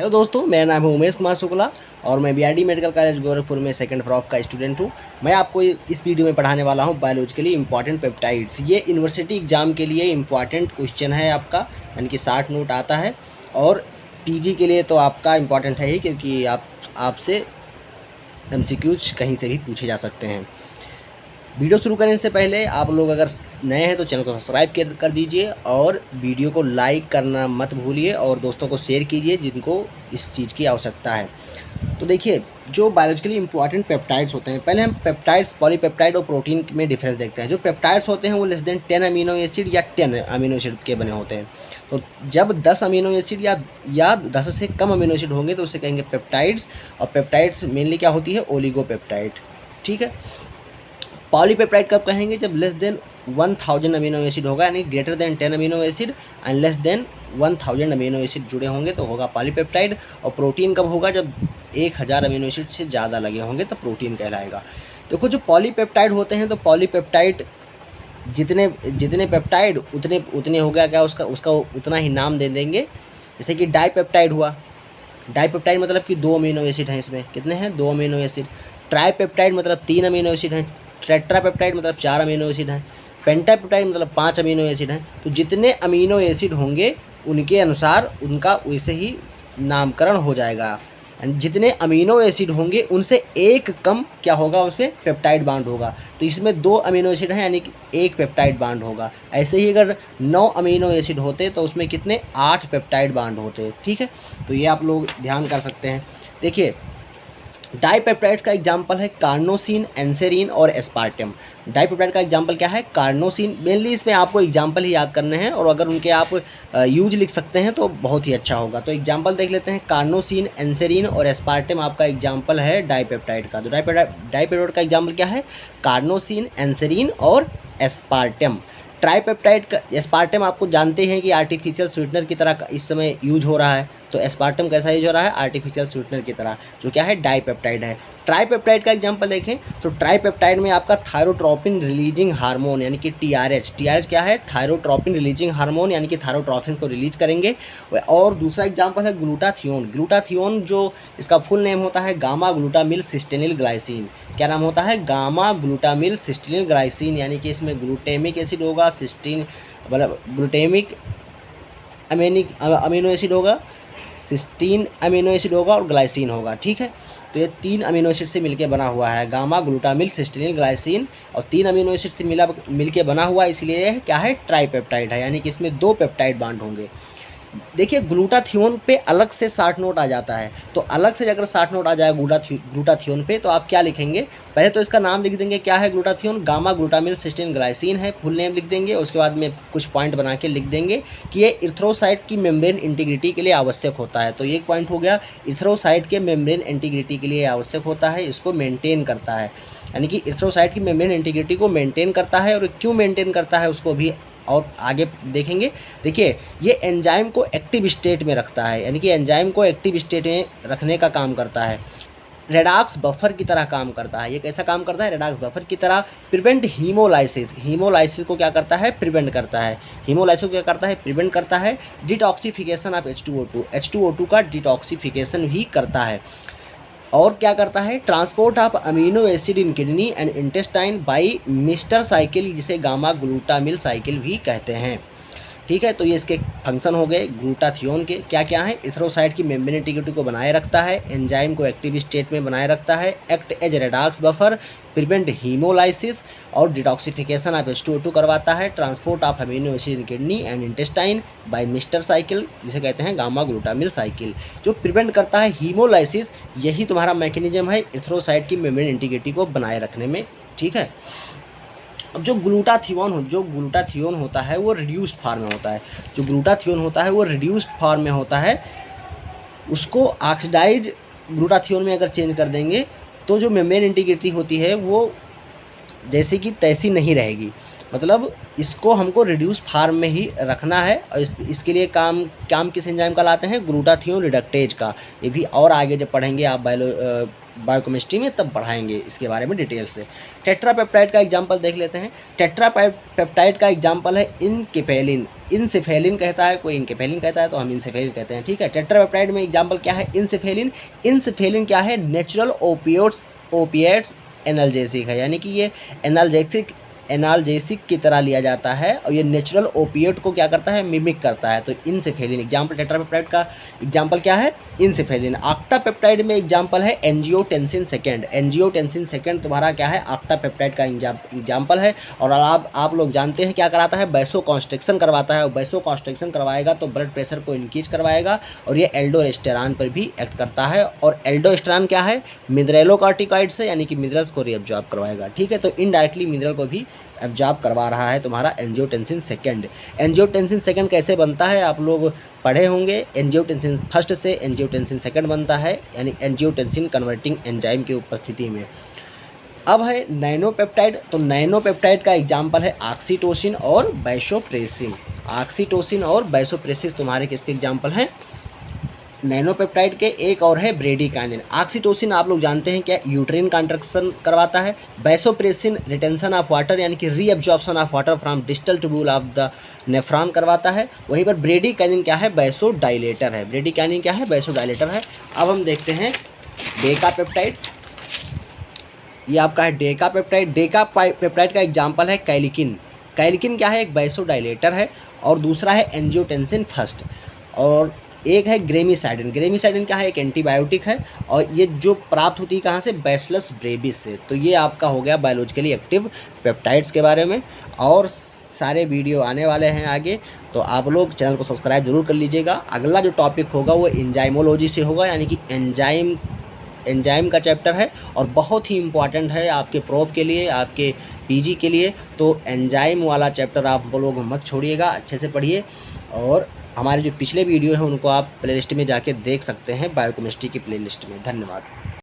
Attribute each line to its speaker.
Speaker 1: Hello दोस्तों, मेरा नाम है उमेश कुमार शुक्ला और मैं बीआरडी मेडिकल कॉलेज गोरखपुर में सेकंड फ्रॉफ का स्टूडेंट हूं। मैं आपको इस वीडियो में पढ़ाने वाला हूं बायोलॉजिकली इंपॉर्टेंट पेप्टाइड्स। ये यूनिवर्सिटी एग्जाम के लिए इंपॉर्टेंट क्वेश्चन है आपका, यानी कि 60 नोट आता है। और पीजी के लिए तो आपका इंपॉर्टेंट है ही, क्योंकि आपसे एमसीक्यूज कहीं से भी पूछे जा सकते हैं। वीडियो शुरू करने से पहले आप लोग अगर नए हैं तो चैनल को सब्सक्राइब कर दीजिए और वीडियो को लाइक करना मत भूलिए और दोस्तों को शेयर कीजिए जिनको इस चीज़ की आवश्यकता है। तो देखिए, जो बायोलॉजिकली इंपॉर्टेंट पेप्टाइड्स होते हैं, पहले हम पेप्टाइड्स, पॉलीपेप्टाइड और प्रोटीन में डिफरेंस देखते हैं। जो पेप्टाइड्स होते हैं वो लेस देन 10 अमीनो एसिड या 10 अमीनो एसिड के बने होते हैं। तो जब 10 अमीनो एसिड या 10 से कम अमीनो एसिड होंगे तो उसे कहेंगे पेप्टाइड्स। और पेप्टाइड्स मेनली क्या होती है? ओलिगोपेप्टाइड। ठीक है। पॉलीपेप्टाइड कब कहेंगे? जब लेस देन 1000 अमीनो एसिड होगा, यानी greater than 10 amino acid and less than 1000 amino acid जुड़े होंगे तो होगा पॉलीपेप्टाइड। और प्रोटीन कब होगा? जब 1000 अमीनो एसिड से ज़्यादा लगे होंगे तो प्रोटीन कहलाएगा। देखो, जो पॉलीपेप्टाइड होते हैं तो पॉलीपेप्टाइड जितने पेप्टाइड उतने हो गया, क्या उसका उतना ही नाम दे देंगे। जैसे कि डाईपेप्टाइड हुआ, डाईपेप्टाइड मतलब कि 2 अमीनो एसिड हैं। इसमें कितने हैं? 2 अमीनो एसिड। ट्राईपेप्टाइड मतलब 3 अमीनो एसिड हैं। टेट्रापेप्टाइड मतलब 4 अमीनो एसिड हैं। पेंटापेप्टाइड मतलब 5 अमीनो एसिड हैं। तो जितने अमीनो एसिड होंगे उनके अनुसार उनका वैसे ही नामकरण हो जाएगा। जितने अमीनो एसिड होंगे उनसे एक कम क्या होगा? उसमें पेप्टाइड बांड होगा। तो इसमें 2 अमीनो एसिड हैं, यानी कि एक पेप्टाइड बांड होगा। ऐसे ही अगर 9 अमीनो एसिड होते तो उसमें कितने? 8 पेप्टाइड बांड होते। ठीक है, तो ये आप लोग ध्यान कर सकते हैं। देखिए, डाईपेप्टाइड्स का एग्जाम्पल है कार्नोसिन, एंसेरिन और एस्पार्टम। डाईपेप्टाइड का एग्जाम्पल क्या है? कार्नोसिन। मेनली इसमें आपको एग्जाम्पल ही याद करने हैं और अगर उनके आप यूज लिख सकते हैं तो बहुत ही अच्छा होगा। तो एग्जाम्पल देख लेते हैं। कार्नोसिन, एंसेरिन और एस्पार्टम आपका एग्जाम्पल है डाईपेप्टाइड का। तो डाईपेप्टाइड का एग्जाम्पल क्या है? कार्नोसिन, एंसेरिन और एस्पार्टम। ट्राईपेप्टाइड का एस्पार्टम आपको जानते हैं कि आर्टिफिशियल स्वीटनर की तरह इस समय यूज हो रहा है। तो एस्पार्टम कैसा यूज हो रहा है? आर्टिफिशियल स्वीटनर की तरह, जो क्या है? डाईपेप्टाइड है। ट्राईपेप्टाइड का एग्जांपल देखें तो ट्राईपेप्टाइड में आपका थायरोट्रोपिन रिलीजिंग हार्मोन यानी कि टीआरएच क्या है? थायरोट्रोपिन रिलीजिंग हार्मोन, यानी कि थायरोट्रोपिन को रिलीज करेंगे। और दूसरा एग्जांपल है ग्लूटाथियोन। ग्लूटाथियोन जो इसका फुल नेम होता है गामा ग्लूटामिल सिस्टेनिल ग्लाइसिन। क्या नाम होता है? गामा ग्लूटामिल सिस्टेनिल ग्लाइसिन, यानी कि इसमें ग्लूटेमिक एसिड होगा, सिस्टीन मतलब ग्लूटेमिक अमीनो एसिड होगा, सिस्टीन अमीनो एसिड होगा और ग्लाइसिन होगा। ठीक है, तो ये 3 अमीनो एसिड से मिलके बना हुआ है गामा ग्लूटामिल सिस्टीन ग्लाइसिन। और 3 अमीनो एसिड से मिलके बना हुआ, इसलिए यह क्या है? ट्राईपेप्टाइड है, यानी कि इसमें 2 पेप्टाइड बांड होंगे। देखिए, ग्लूटाथियोन पे अलग से 60 नोट आ जाता है। तो अलग से अगर 60 नोट आ जाए ग्लूटाथियोन पे तो आप क्या लिखेंगे? पहले तो इसका नाम लिख देंगे। क्या है ग्लूटाथियोन? गामा ग्लूटामिल सिस्टीन ग्लाइसिन है, फुल नेम लिख देंगे। उसके बाद में कुछ पॉइंट बना के लिख देंगे कि ये इथ्रोसाइट की मेम्ब्रेन इंटीग्रिटी के लिए आवश्यक होता है। तो ये एक पॉइंट हो गया, इथ्रोसाइट के मेम्ब्रेन इंटीग्रिटी के लिए आवश्यक होता है, इसको मेनटेन करता है। यानी कि इथ्रोसाइट की मेम्ब्रेन इंटीग्रिटी को मेनटेन करता है। और क्यों मेनटेन करता है उसको भी और आगे देखेंगे। देखिए, ये एंजाइम को एक्टिव स्टेट में रखता है, यानी कि एंजाइम को एक्टिव स्टेट में रखने का काम करता है। रेडॉक्स बफर की तरह काम करता है। ये कैसा काम करता है? रेडॉक्स बफर की तरह। प्रिवेंट हीमोलाइसिस, हीमोलाइसिस को क्या करता है? प्रिवेंट करता है। हीमोलाइसिस को क्या करता है? प्रिवेंट करता है। डिटॉक्सिफिकेशन ऑफ H2O2, H2O2 का डिटॉक्सिफिकेशन भी करता है। और क्या करता है? Transport of amino acid in kidney and intestine by mister cycle, जिसे गामा ग्लूटामिल साइकिल भी कहते हैं। ठीक है, तो ये इसके फंक्शन हो गए ग्लूटाथियोन के। क्या क्या है? इथ्रोसाइट की मेम्ब्रेन इंटीग्रिटी को बनाए रखता है, एंजाइम को एक्टिव स्टेट में बनाए रखता है, act as redox buffer, prevent hemolysis और डिटॉक्सिफिकेशन ऑफ H2O2 करवाता है, transport of amino acid in kidney and intestine by Meister cycle, जिसे कहते हैं गामा ग्लूटामिल साइकिल, जो प्रिवेंट करता है हीमोलाइसिस। यही तुम्हारा मैकेनिज्म है इथ्रोसाइट की मेम्ब्रेन इंटीग्रिटी को बनाए रखने में। ठीक है। अब जो ग्लूटाथियोन होता है वो रिड्यूस्ड फॉर्म में होता है। जो ग्लूटाथियोन होता है वो रिड्यूस्ड फॉर्म में होता है। उसको ऑक्सीडाइज ग्लूटाथियोन में अगर चेंज कर देंगे तो जो मेम्ब्रेन इंटीग्रिटी होती है वो जैसे कि तैसी नहीं रहेगी। मतलब इसको हमको रिड्यूस फार्म में ही रखना है। और इसके लिए काम किस एंजाइम का लाते हैं? ग्लूटाथियोन रिडक्टेज का। ये भी और आगे जब पढ़ेंगे आप बायोकेमिस्ट्री में तब पढ़ाएंगे इसके बारे में डिटेल से। टेट्रापेप्टाइड का एग्जांपल देख लेते हैं। टेट्रापेप्टाइड का एग्जांपल है इनकेफेलिन। इनसेफेलिन कहता है, कोई इनकेफेलिन कहता है तो हम इनसेफेलिन कहते हैं, ठीक है। टेट्रापेप्टाइड में एग्जांपल क्या है, इनसेफेलिन। इनसेफेलिन क्या है, नेचुरल ओपिएट्स एनाल्जेसिक है, यानी कि ये एनाल्जेसिक की तरह लिया जाता है और ये नेचुरल ओपिएट को क्या करता है, मिमिक करता है। तो इनसेफेलिन एग्जाम्पल, टेट्रापेप्टाइड का एग्जाम्पल क्या है, इनसेफेलिन। ऑक्टापेप्टाइड में एग्जाम्पल है एंजियोटेंसिन सेकेंड। एंजियोटेंसिन सेकेंड तुम्हारा क्या है, ऑक्टापेप्टाइड का एग्जाम्पल है। और आप लोग जानते हैं क्या कराता है, वैसोकॉन्स्ट्रिक्शन करवाता है। और वैसोकॉन्स्ट्रिक्शन करवाएगा तो ब्लड प्रेशर को इंक्रीज करवाएगा और ये एल्डोस्टेरॉन पर भी एक्ट करता है। और एल्डोस्टेरॉन क्या है, मिनरलोकॉर्टिकॉइड से, यानी कि मिनरल्स को रीअब्जॉर्ब करवाएगा, ठीक है। तो इनडायरेक्टली मिनरल को भी एब्जॉर्ब करवा रहा है तुम्हारा एंजियोटेंसिन सेकेंड। एंजियोटेंसिन सेकेंड कैसे बनता है, आप लोग पढ़े होंगे। एंजियोटेंसिन फर्स्ट से एंजियोटेंसिन सेकेंड बनता है, यानी एंजियोटेंसिन कन्वर्टिंग एंजाइम की उपस्थिति में। अब है नैनोपेप्टाइड। तो नैनोपेप्टाइड का एग्जाम्पल है ऑक्सीटोसिन और वैसोप्रेसिन। ऑक्सीटोसिन और वैसोप्रेसिन तुम्हारे किसके एग्जाम्पल हैं, नैनोपेप्टाइड के। एक और है ब्रेडिकाइनिन। ऑक्सीटोसिन आप लोग जानते हैं क्या, यूट्रिन कंट्रक्शन करवाता है। वैसोप्रेसिन रिटेंशन ऑफ वाटर, यानी कि reabsorption of water from distal tubule of the nephron करवाता है। वहीं पर ब्रेडिकाइनिन क्या है, वैसोडाइलेटर है। ब्रेडिकाइनिन क्या है, वैसोडाइलेटर है। अब हम देखते हैं डेकापेप्टाइड। ये आपका है डेकापेप्टाइड। डेकापेप्टाइड का एग्जाम्पल है कैलिकिन। कैलिकिन क्या है, एक वैसोडाइलेटर है। और दूसरा है एंजियोटेंसिन फर्स्ट। और एक है ग्रेमिसाइडिन। ग्रेमिसाइडिन क्या है, एक एंटीबायोटिक है। और ये जो प्राप्त होती है कहाँ से, बैसिलस ब्रेविस से। तो ये आपका हो गया बायोलॉजिकली एक्टिव पेप्टाइड्स के बारे में। और सारे वीडियो आने वाले हैं आगे, तो आप लोग चैनल को सब्सक्राइब जरूर कर लीजिएगा। अगला जो टॉपिक होगा वो एंजाइमोलॉजी से होगा, यानी कि एंजाइम का चैप्टर है और बहुत ही इम्पॉर्टेंट है आपके प्रोफ के लिए, आपके पीजी के लिए। तो एंजाइम वाला चैप्टर आप लोग मत छोड़िएगा, अच्छे से पढ़िए। और हमारे जो पिछले वीडियो हैं उनको आप प्लेलिस्ट में जाके देख सकते हैं, बायोकेमिस्ट्री की प्लेलिस्ट में। धन्यवाद।